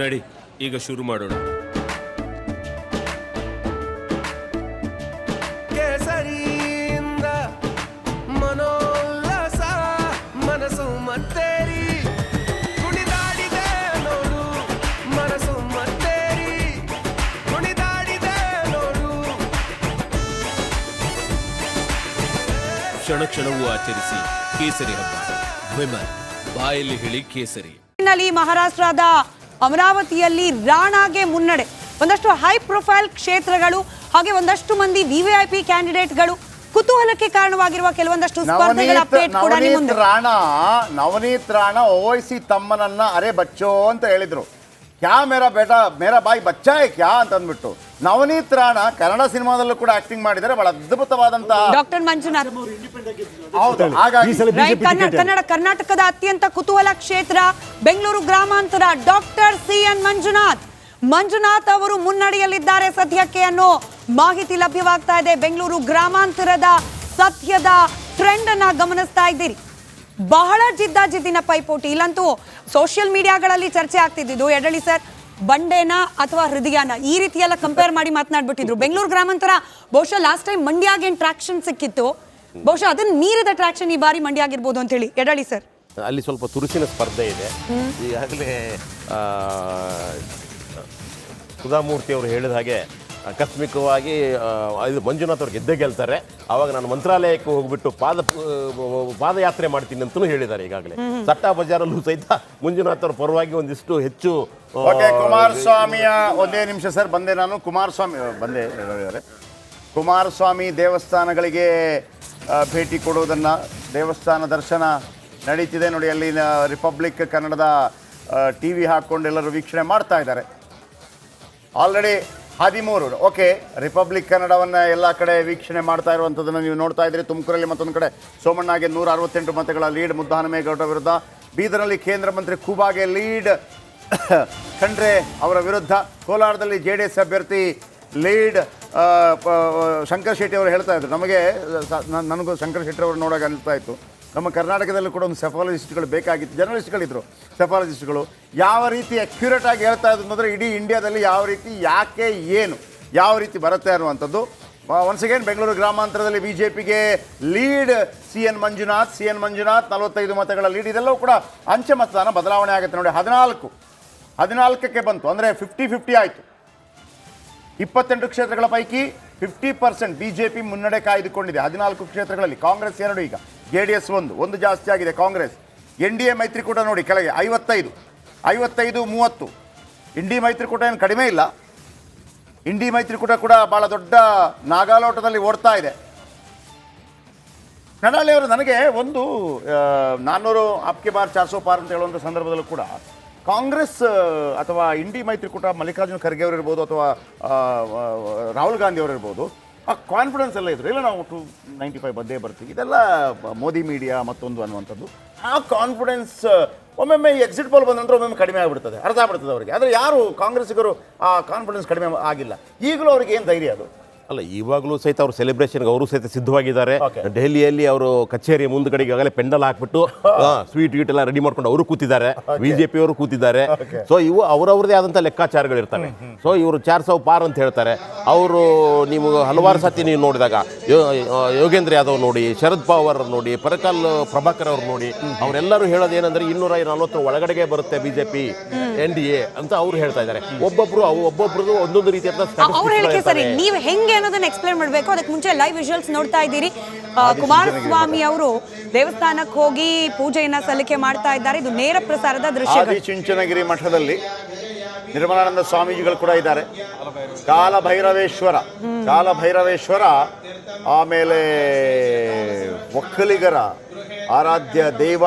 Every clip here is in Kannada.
ನಡಿ ಈಗ ಶುರು ಮಾಡೋಣ. ಕೇಸರಿಯಿಂದ ಮನೋಲ್ಲಾಸ ಮನಸ್ಸು ಮತ್ತೇರಿ ಕುಣಿದಾಡಿದೆ ನೋಡು, ಮನಸ್ಸು ಮತ್ತೇರಿ ಕುಣಿದಾಡಿದೆ ನೋಡು. ಕ್ಷಣ ಕ್ಷಣವೂ ಆಚರಿಸಿ ಕೇಸರಿ ಹಬ್ಬ. ವಿಮಲ್ ಬಾಯಲ್ಲಿ ಹೇಳಿ ಕೇಸರಿ. ಮಹಾರಾಷ್ಟ್ರದ ಅಮರಾವತಿಯಲ್ಲಿ ರಾಣಾಗೆ ಮುನ್ನಡೆ. ಒಂದಷ್ಟು ಹೈ ಪ್ರೊಫೈಲ್ ಕ್ಷೇತ್ರಗಳು ಹಾಗೆ ಒಂದಷ್ಟು ಮಂದಿ ವಿವಿಐಪಿ ಕ್ಯಾಂಡಿಡೇಟ್ಗಳು ಕುತೂಹಲಕ್ಕೆ ಕಾರಣವಾಗಿರುವ ಕೆಲವೊಂದಷ್ಟು ಸ್ಪರ್ಧೆಗಳ ಅಪ್ಡೇಟ್ ಕೂಡ ನಿಮ್ಮ ಮುಂದೆ. ನವನೀತ್ ರಾಣಾ ಓವೈಸಿ ತಮ್ಮನನ್ನ ಅರೆ ಬಚ್ಚೋ ಅಂತ ಹೇಳಿದ್ರು. ಕ್ಯಾ ಮೇರಾ ಬೇಟಾ ಮೇರಾ ಬಾಯಿ ಬಚ್ಚಾ ಕ್ಯಾ ಅಂತ ಅಂದ್ಬಿಟ್ಟು ನವನೀತ್ ರಾಣಾ ಕನ್ನಡ ಸಿನಿಮಾದಲ್ಲೂ ಕೂಡ ಆಕ್ಟಿಂಗ್ ಮಾಡಿದ್ದಾರೆ. ಬಹಳ ಅದ್ಭುತವಾದಂತಹ ಡಾಕ್ಟರ್ ಮಂಜುನಾಥ್. ಕರ್ನಾಟಕದ ಅತ್ಯಂತ ಕುತೂಹಲ ಕ್ಷೇತ್ರ ಬೆಂಗಳೂರು ಗ್ರಾಮಾಂತರ. ಡಾಕ್ಟರ್ CN ಮಂಜುನಾಥ್ ಅವರು ಮುನ್ನಡೆಯಲ್ಲಿದ್ದಾರೆ ಸದ್ಯಕ್ಕೆ ಅನ್ನೋ ಮಾಹಿತಿ ಲಭ್ಯವಾಗ್ತಾ ಇದೆ. ಬೆಂಗಳೂರು ಗ್ರಾಮಾಂತರದ ಸದ್ಯದ ಟ್ರೆಂಡ್ ಅನ್ನ ಗಮನಿಸ್ತಾ ಇದ್ದೀರಿ. ಬಹಳ ಜಿದ್ದಿನ ಪೈಪೋಟಿ. ಇಲ್ಲಂತೂ ಸೋಷಿಯಲ್ ಮೀಡಿಯಾಗಳಲ್ಲಿ ಚರ್ಚೆ ಆಗ್ತಿದ್ದು ಯಡಳಿ ಸರ್ ಬಂಡೆನ ಅಥವಾ ಹೃದಯನ ಈ ರೀತಿ ಎಲ್ಲ ಕಂಪೇರ್ ಮಾಡಿ ಮಾತನಾಡ್ಬಿಟ್ಟಿದ್ರು. ಬೆಂಗಳೂರು ಗ್ರಾಮಾಂತರ ಬಹುಶಃ ಲಾಸ್ಟ್ ಟೈಮ್ ಮಂಡ್ಯಗೆ ಟ್ರಾಕ್ಷನ್ ಸಿಕ್ಕಿತ್ತು, ಬಹುಶಃ ಅದನ್ನ ಮೀರಿದ ಟ್ರಾಕ್ಷನ್ ಈ ಬಾರಿ ಮಂಡ್ಯ ಆಗಿರ್ಬೋದು ಅಂತ ಹೇಳಿ ಯಡಳಿ ಸರ್. ಅಲ್ಲಿ ಸ್ವಲ್ಪ ತುರುಸಿನ ಸ್ಪರ್ಧೆ ಇದೆ. ಈಗಾಗಲೇ ಸುಧಾಮೂರ್ತಿ ಅವರು ಹೇಳಿದ ಹಾಗೆ ಆಕಸ್ಮಿಕವಾಗಿ ಮಂಜುನಾಥ್ ಅವ್ರು ಗೆಲ್ತಾರೆ. ಆವಾಗ ನಾನು ಮಂತ್ರಾಲಯಕ್ಕೆ ಹೋಗ್ಬಿಟ್ಟು ಪಾದಯಾತ್ರೆ ಮಾಡ್ತೀನಿ ಅಂತಲೂ ಹೇಳಿದ್ದಾರೆ. ಈಗಾಗಲೇ ಸಟ್ಟಾ ಬಜಾರಲ್ಲೂ ಸಹಿತ ಮಂಜುನಾಥ್ ಅವ್ರ ಪರವಾಗಿ ಒಂದಿಷ್ಟು ಹೆಚ್ಚು. ಕುಮಾರಸ್ವಾಮಿಯ ಒಂದೇ ನಿಮಿಷ ಸರ್ ಬಂದೆ ನಾನು. ಕುಮಾರಸ್ವಾಮಿ ದೇವಸ್ಥಾನಗಳಿಗೆ ಭೇಟಿ ಕೊಡುವುದನ್ನು, ದೇವಸ್ಥಾನ ದರ್ಶನ ನಡೀತಿದೆ ನೋಡಿ. ಅಲ್ಲಿ ರಿಪಬ್ಲಿಕ್ ಕನ್ನಡದ TV ಹಾಕ್ಕೊಂಡು ಎಲ್ಲರೂ ವೀಕ್ಷಣೆ ಮಾಡ್ತಾ ಇದ್ದಾರೆ. ಆಲ್ರೆಡಿ 13 ಓಕೆ ರಿಪಬ್ಲಿಕ್ ಕನ್ನಡವನ್ನು ಎಲ್ಲ ಕಡೆ ವೀಕ್ಷಣೆ ಮಾಡ್ತಾ ಇರುವಂಥದ್ದನ್ನು ನೀವು ನೋಡ್ತಾ ಇದ್ದೀರಿ. ತುಮಕೂರಲ್ಲಿ ಮತ್ತೊಂದು ಕಡೆ ಸೋಮಣ್ಣಗೆ 168 ಮತಗಳ ಲೀಡ್ ಮುದ್ದಹನುಮೇಗೌಡ ವಿರುದ್ಧ. ಬೀದರ್ನಲ್ಲಿ ಕೇಂದ್ರ ಮಂತ್ರಿ ಖೂಬಾಗೆ ಲೀಡ್ ಖಂಡ್ರೆ ಅವರ ವಿರುದ್ಧ. ಕೋಲಾರದಲ್ಲಿ JDS ಅಭ್ಯರ್ಥಿ ಲೀಡ್. ಶಂಕರ್ ಶೆಟ್ಟಿ ಅವರು ಹೇಳ್ತಾ ಇದ್ರು, ನನಗೂ ಶಂಕರ್ ಶೆಟ್ಟಿ ಅವರು ನೋಡೋಕೆ ಅನಿಸ್ತಾ ಇತ್ತು, ನಮ್ಮ ಕರ್ನಾಟಕದಲ್ಲೂ ಕೂಡ ಒಂದು ಸೆಫಾಲಜಿಸ್ಟ್ಗಳು ಬೇಕಾಗಿತ್ತು. ಜರ್ನಲಿಸ್ಟ್ಗಳಿದ್ರು, ಸೆಫಾಲಜಿಸ್ಟ್ಗಳು ಯಾವ ರೀತಿ ಅಕ್ಯುರೇಟ್ ಆಗಿ ಹೇಳ್ತಾ ಇದ್ರು ಅಂದರೆ ಇಡೀ ಇಂಡಿಯಾದಲ್ಲಿ ಯಾವ ರೀತಿ, ಯಾಕೆ, ಏನು, ಯಾವ ರೀತಿ ಬರುತ್ತೆ ಅನ್ನುವಂಥದ್ದು. ಒನ್ಸ್ ಅಗೇನ್ ಬೆಂಗಳೂರು ಗ್ರಾಮಾಂತರದಲ್ಲಿ BJPಗೆ ಲೀಡ್ CN ಮಂಜುನಾಥ್ 45 ಮತಗಳ ಲೀಡ್. ಇದೆಲ್ಲವೂ ಕೂಡ ಅಂಚೆ ಮತದಾನ ಬದಲಾವಣೆ ಆಗುತ್ತೆ ನೋಡಿ. 14ಕ್ಕೆ ಬಂತು, ಅಂದರೆ 50-50 ಆಯಿತು. 28 ಕ್ಷೇತ್ರಗಳ ಪೈಕಿ 50% BJP ಮುನ್ನಡೆ ಕಾಯ್ದುಕೊಂಡಿದೆ. 14 ಕ್ಷೇತ್ರಗಳಲ್ಲಿ. ಕಾಂಗ್ರೆಸ್ 2, ಈಗ JDS 1 ಜಾಸ್ತಿ ಆಗಿದೆ ಕಾಂಗ್ರೆಸ್. NDA ಮೈತ್ರಿಕೂಟ ನೋಡಿ ಕೆಳಗೆ 55-30. NDA ಮೈತ್ರಿಕೂಟ ಏನು ಕಡಿಮೆ ಇಲ್ಲ. NDA ಮೈತ್ರಿಕೂಟ ಕೂಡ ಭಾಳ ದೊಡ್ಡ ನಾಗಾಲೋಟದಲ್ಲಿ ಓಡ್ತಾ ಇದೆ. ನಡಾಲಿ ಅವರು ನನಗೆ ಒಂದು 400 ಆಪ್ಕೆ ಬಾರ್ 400 ಪಾರ್ ಅಂತ ಹೇಳುವಂಥ ಸಂದರ್ಭದಲ್ಲೂ ಕೂಡ ಕಾಂಗ್ರೆಸ್ ಅಥವಾ NDA ಮೈತ್ರಿಕೂಟ ಮಲ್ಲಿಕಾರ್ಜುನ ಖರ್ಗೆ ಅವರು ಇರ್ಬೋದು ಅಥವಾ ರಾಹುಲ್ ಗಾಂಧಿ ಅವರು ಇರ್ಬೋದು, ಆ ಕಾನ್ಫಿಡೆನ್ಸ್ ಎಲ್ಲ ಇದ್ರು, ಇಲ್ಲ ನಾವು 295 ಬಂದೇ ಬರ್ತೀವಿ, ಇದೆಲ್ಲ ಮೋದಿ ಮೀಡಿಯಾ ಮತ್ತೊಂದು ಅನ್ನುವಂಥದ್ದು. ಆ ಕಾನ್ಫಿಡೆನ್ಸ್ ಒಮ್ಮೊಮ್ಮೆ ಎಕ್ಸಿಟ್ ಪೋಲ್ ಬಂದ ನಂತರ ಒಮ್ಮೊಮ್ಮೆ ಕಡಿಮೆ ಆಗಿಬಿಡ್ತದೆ, ಅರ್ಧ ಆಗ್ಬಿಡ್ತದೆ ಅವರಿಗೆ. ಆದರೆ ಯಾರು ಕಾಂಗ್ರೆಸ್ಸಿಗರು ಆ ಕಾನ್ಫಿಡೆನ್ಸ್ ಕಡಿಮೆ ಆಗಿಲ್ಲ. ಈಗಲೂ ಅವ್ರಿಗೆ ಏನು ಧೈರ್ಯ ಅದು? ಅಲ್ಲ, ಇವಾಗಲೂ ಸಹಿತ ಅವರು ಸೆಲೆಬ್ರೇಷನ್ಗೆ ಅವರು ಸಹಿತ ಸಿದ್ಧವಾಗಿದ್ದಾರೆ. ದೆಹಲಿಯಲ್ಲಿ ಅವರು ಕಚೇರಿಯ ಮುಂದ್ಗಡೆಗೆ ಈಗಾಗಲೇ ಪೆಂಡಲ್ ಹಾಕ್ಬಿಟ್ಟು ಸ್ವೀಟ್ ಗೀಟ್ ಎಲ್ಲ ರೆಡಿ ಮಾಡ್ಕೊಂಡು ಅವರು ಕೂತಿದ್ದಾರೆ. BJP ಅವರು ಕೂತಿದ್ದಾರೆ. ಸೊ ಇವು ಅವರವ್ರದೇ ಆದಂಥ ಲೆಕ್ಕಾಚಾರಗಳು ಇರ್ತವೆ. ಸೊ ಇವರು 400 ಪಾರ್ ಅಂತ ಹೇಳ್ತಾರೆ. ಅವರು ನೀವು ಹಲವಾರು ಸತಿ ನೀವು ನೋಡಿದಾಗ ಯೋಗೇಂದ್ರ ಯಾದವ್ ನೋಡಿ, ಶರದ್ ಪವಾರ್ ನೋಡಿ, ಪರಕಾಲ್ ಪ್ರಭಾಕರ್ ಅವ್ರು ನೋಡಿ, ಅವರೆಲ್ಲರೂ ಹೇಳೋದು ಏನಂದ್ರೆ 240 ಒಳಗಡೆಗೆ ಬರುತ್ತೆ BJP NDA ಅಂತ ಅವ್ರು ಹೇಳ್ತಾ ಇದ್ದಾರೆ. ಒಬ್ಬೊಬ್ರದ್ದು ಒಂದೊಂದು ರೀತಿಯಾದ ಅನ್ನೋದನ್ನ ಎಕ್ಸ್ಪ್ಲೇನ್ ಮಾಡಬೇಕು. ಅದಕ್ಕೆ ಮುಂಚೆ ಲೈವ್ ವಿಜುವಲ್ಸ್ ನೋಡ್ತಾ ಇದ್ದೀರಿ. ಕುಮಾರಸ್ವಾಮಿ ಅವರು ದೇವಸ್ಥಾನಕ್ಕೆ ಹೋಗಿ ಪೂಜೆಯನ್ನ ಸಲ್ಲಿಕೆ ಮಾಡ್ತಾ ಇದ್ದಾರೆ. ಇದು ನೇರ ಪ್ರಸಾರದ ದೃಶ್ಯ. ಚುಂಚನಗಿರಿ ಮಠದಲ್ಲಿ ನಿರ್ಮಲಾನಂದ ಸ್ವಾಮೀಜಿಗಳು ಕೂಡ ಇದ್ದಾರೆ. ಕಾಲಭೈರವೇಶ್ವರ ಆಮೇಲೆ ಒಕ್ಕಲಿಗರ ಆರಾಧ್ಯ ದೈವ.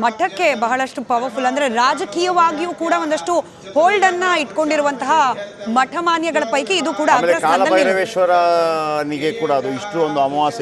ಮಠಕ್ಕೆ ಬಹಳಷ್ಟು ಪವರ್ಫುಲ್, ಅಂದ್ರೆ ರಾಜಕೀಯವಾಗಿಯೂ ಕೂಡ ಒಂದಷ್ಟು ಹೋಲ್ಡ್ ಅನ್ನ ಇಟ್ಕೊಂಡಿರುವಂತಹ ಮಠಮಾನ್ಯಗಳ ಪೈಕಿ ಇದು ಕೂಡ ಕಾಲಭೈರವೇಶ್ವರನಿಗೆ ಕೂಡ ಅದು ಇಷ್ಟು ಒಂದು ಅಮಾವಾಸ್ಯೆ